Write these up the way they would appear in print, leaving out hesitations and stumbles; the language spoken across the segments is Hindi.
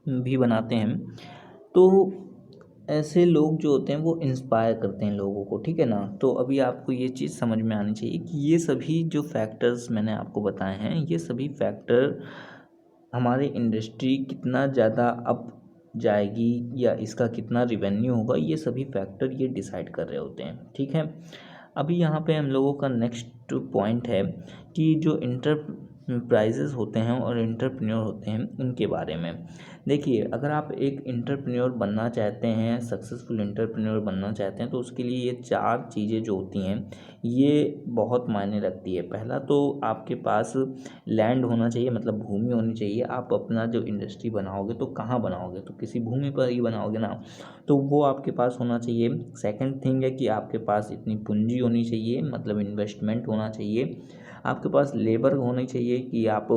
भी बनाते हैं, तो ऐसे लोग जो होते हैं वो इंस्पायर करते हैं लोगों को, ठीक है ना। तो अभी आपको ये चीज़ समझ में आनी चाहिए कि ये सभी जो फैक्टर्स मैंने आपको बताए हैं, ये सभी फैक्टर हमारी इंडस्ट्री कितना ज़्यादा अप जाएगी या इसका कितना रिवेन्यू होगा, ये सभी फैक्टर ये डिसाइड कर रहे होते हैं, ठीक है। अभी यहाँ पे हम लोगों का नेक्स्ट पॉइंट है कि जो इंटरप्राइजेज होते हैं और एंटरप्रेन्योर होते हैं उनके बारे में। देखिए, अगर आप एक एंटरप्रेन्योर बनना चाहते हैं, सक्सेसफुल एंटरप्रेन्योर बनना चाहते हैं, तो उसके लिए ये 4 चीज़ें जो होती हैं ये बहुत मायने रखती है। पहला तो आपके पास लैंड होना चाहिए, मतलब भूमि होनी चाहिए। आप अपना जो इंडस्ट्री बनाओगे तो कहाँ बनाओगे, तो किसी भूमि पर ही बनाओगे ना, तो वो आपके पास होना चाहिए। सेकंड थिंग है कि आपके पास इतनी पूंजी होनी चाहिए, मतलब इन्वेस्टमेंट होना चाहिए। आपके पास लेबर होनी चाहिए कि आप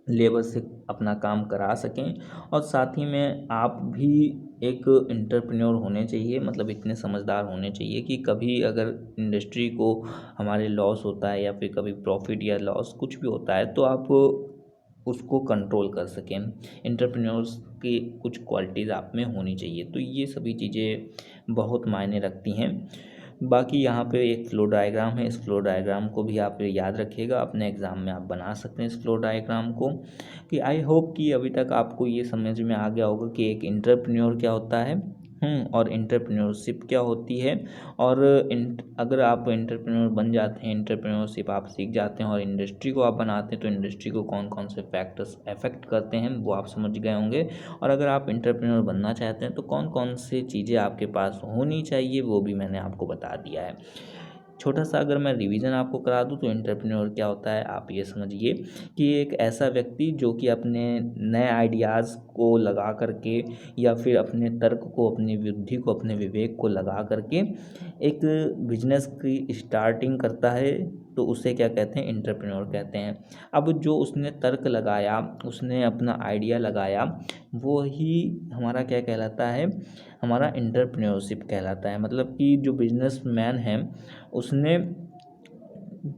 लेबर से अपना काम करा सकें, और साथ ही में आप भी एक एंटरप्रेन्योर होने चाहिए, मतलब इतने समझदार होने चाहिए कि कभी अगर इंडस्ट्री को हमारे लॉस होता है या फिर कभी प्रॉफिट या लॉस कुछ भी होता है तो आप उसको कंट्रोल कर सकें। एंटरप्रेन्योर्स की कुछ क्वालिटीज़ आप में होनी चाहिए। तो ये सभी चीज़ें बहुत मायने रखती हैं। बाकी यहाँ पे एक फ्लो डायग्राम है, इस फ्लो डायग्राम को भी आप याद रखिएगा, अपने एग्ज़ाम में आप बना सकते हैं इस फ्लो डायग्राम को। कि आई होप कि अभी तक आपको ये समझ में आ गया होगा कि एक एंटरप्रेन्योर क्या होता है, और एंटरप्रेन्योरशिप क्या होती है। और अगर आप एंटरप्रेन्योर बन जाते हैं, एंटरप्रेन्योरशिप आप सीख जाते हैं और इंडस्ट्री को आप बनाते हैं, तो इंडस्ट्री को कौन कौन से फैक्टर्स अफेक्ट करते हैं वो आप समझ गए होंगे। और अगर आप एंटरप्रेन्योर बनना चाहते हैं तो कौन कौन से चीज़ें आपके पास होनी चाहिए वो भी मैंने आपको बता दिया है। छोटा सा अगर मैं रिवीजन आपको करा दूं तो एंटरप्रेन्योर क्या होता है, आप ये समझिए कि एक ऐसा व्यक्ति जो कि अपने नए आइडियाज़ को लगा करके या फिर अपने तर्क को, अपनी बुद्धि को, अपने विवेक को लगा करके एक बिजनेस की स्टार्टिंग करता है, तो उसे क्या कहते हैं, एंटरप्रेन्योर कहते हैं। अब जो उसने तर्क लगाया, उसने अपना आइडिया लगाया, वो ही हमारा क्या कहलाता है, हमारा एंटरप्रेन्योरशिप कहलाता है। मतलब कि जो बिजनेसमैन है उसने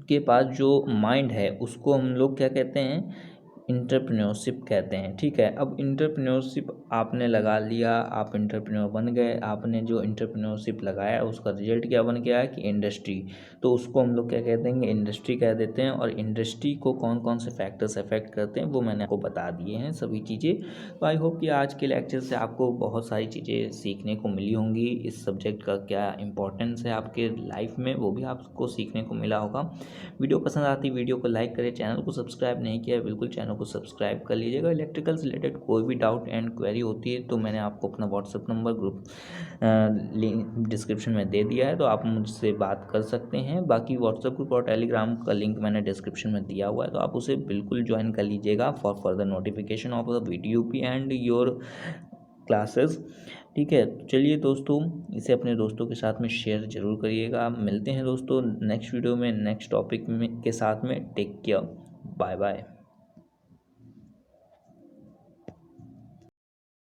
के पास जो माइंड है उसको हम लोग क्या कहते हैं, एंटरप्रेन्योरशिप कहते हैं, ठीक है। अब एंटरप्रेन्योरशिप आपने लगा लिया, आप एंटरप्रेन्योर बन गए, आपने जो एंटरप्रेन्योरशिप लगाया उसका रिजल्ट क्या बन गया है कि इंडस्ट्री, तो उसको हम लोग क्या कह देंगे, इंडस्ट्री कह देते हैं। और इंडस्ट्री को कौन कौन से फैक्टर्स अफेक्ट करते हैं वो मैंने आपको बता दिए हैं सभी चीज़ें। तो आई होप कि आज के लेक्चर से आपको बहुत सारी चीज़ें सीखने को मिली होंगी, इस सब्जेक्ट का क्या इंपॉर्टेंस है आपके लाइफ में वो भी आपको सीखने को मिला होगा। वीडियो पसंद आती वीडियो को लाइक करें, चैनल को सब्सक्राइब नहीं किया है बिल्कुल चैनल को सब्सक्राइब कर लीजिएगा। इलेक्ट्रिकल से रिलेटेड कोई भी डाउट एंड क्वेरी होती है तो मैंने आपको अपना WhatsApp number group link description में दे दिया है, तो आप मुझसे बात कर सकते हैं। बाकी व्हाट्सअप ग्रुप और टेलीग्राम का लिंक मैंने डिस्क्रिप्शन में दिया हुआ है, तो आप उसे बिल्कुल ज्वाइन कर लीजिएगा for further notification of the video P and your classes, ठीक है। तो चलिए दोस्तों, इसे अपने दोस्तों के साथ में शेयर ज़रूर करिएगा। मिलते हैं दोस्तों नेक्स्ट वीडियो में नेक्स्ट टॉपिक में के साथ में। Take care, bye bye.